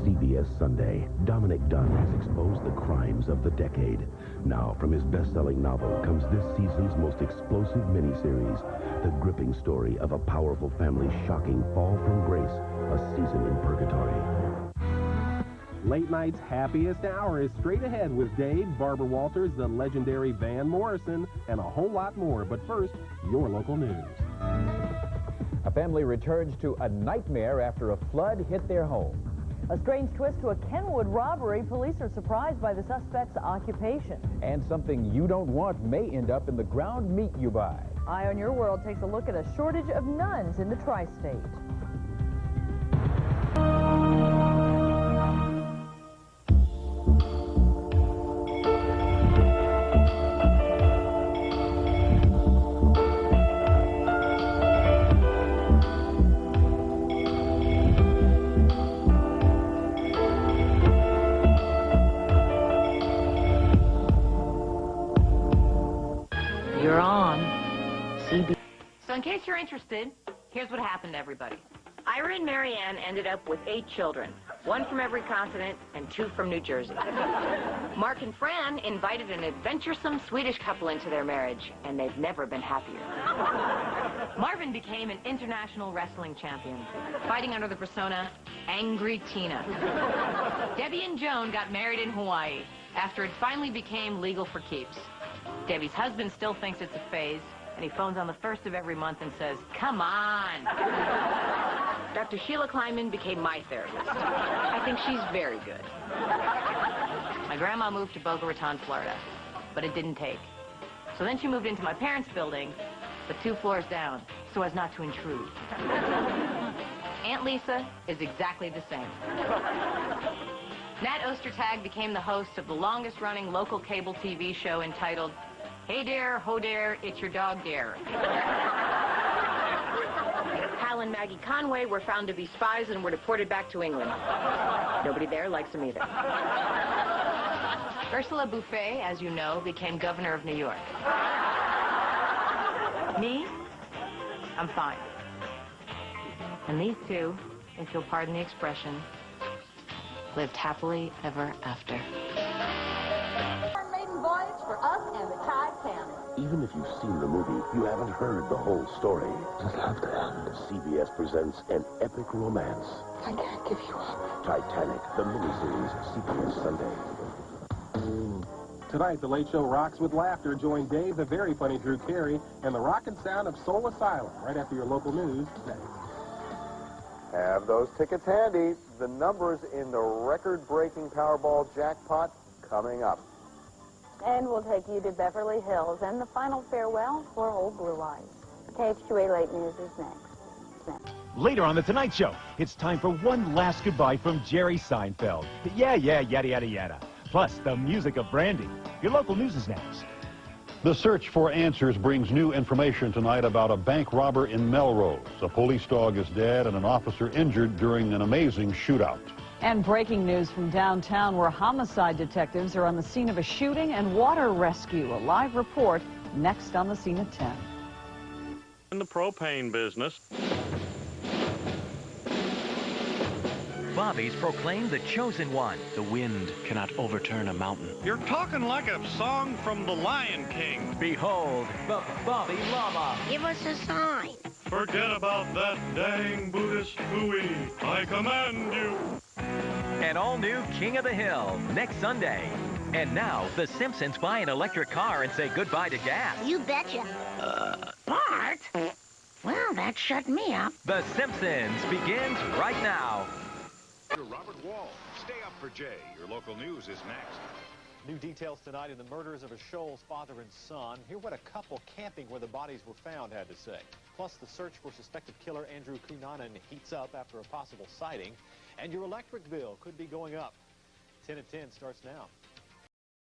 CBS Sunday, Dominic Dunn has exposed the crimes of the decade. Now, from his best-selling novel comes this season's most explosive miniseries, the gripping story of a powerful family's shocking fall from grace, a season in purgatory. Late night's happiest hour is straight ahead with Dave, Barbara Walters, the legendary Van Morrison, and a whole lot more. But first, your local news. A family returns to a nightmare after a flood hit their home. A strange twist to a Kenwood robbery. Police are surprised by the suspect's occupation. And something you don't want may end up in the ground meat you buy. Eye on Your World takes a look at a shortage of nuns in the tri-state. You're on CBS. So in case you're interested, here's what happened to everybody. Ira and Marianne ended up with 8 children, 1 from every continent and 2 from New Jersey. Mark and Fran invited an adventuresome Swedish couple into their marriage, and they've never been happier. Marvin became an international wrestling champion, fighting under the persona Angry Tina. Debbie and Joan got married in Hawaii after it finally became legal for keeps. Debbie's husband still thinks it's a phase, and he phones on the 1st of every month and says, "Come on." Dr. Sheila Kleinman became my therapist. I think she's very good. My grandma moved to Boca Raton, Florida, but it didn't take. So then she moved into my parents' building, but 2 floors down, so as not to intrude. Aunt Lisa is exactly the same. Nat Ostertag became the host of the longest-running local cable TV show entitled Hey Dare, Ho Dare, It's Your Dog Dare. Hal and Maggie Conway were found to be spies and were deported back to England. Nobody there likes them either. Ursula Buffet, as you know, became governor of New York. Me? I'm fine. And these two, if you'll pardon the expression, lived happily ever after. Maiden voyage for us and the Titanic. Even if you've seen the movie, you haven't heard the whole story. Just have to end. CBS presents an epic romance. I can't give you up. Titanic, the miniseries, CBS Sunday. Tonight, The Late Show rocks with laughter. Join Dave, the very funny Drew Carey, and the rockin' sound of Soul Asylum right after your local news next. Have those tickets handy. The numbers in the record-breaking Powerball jackpot coming up. And we'll take you to Beverly Hills and the final farewell for Old Blue Eyes. KHQA Late News is next. Later on The Tonight Show, it's time for one last goodbye from Jerry Seinfeld. Yeah, yada, yada, yada. Plus, the music of Brandy. Your local news is next. The search for answers brings new information tonight about a bank robber in Melrose. A police dog is dead and an officer injured during an amazing shootout. And breaking news from downtown where homicide detectives are on the scene of a shooting and water rescue. A live report next on the scene at 10. In the propane business. Bobby's proclaimed the chosen one. The wind cannot overturn a mountain. You're talking like a song from The Lion King. Behold, the Bobby Llama. Give us a sign. Forget about that dang Buddhist hooey. I command you. An all-new King of the Hill next Sunday. And now, the Simpsons buy an electric car and say goodbye to gas. You betcha. Bart? Well, that shut me up. The Simpsons begins right now. Robert Wall. Stay up for Jay. Your local news is next. New details tonight in the murders of a Shoals father and son. Hear what a couple camping where the bodies were found had to say. Plus, the search for suspected killer Andrew Cunanan heats up after a possible sighting. And your electric bill could be going up. 10 at 10 starts now.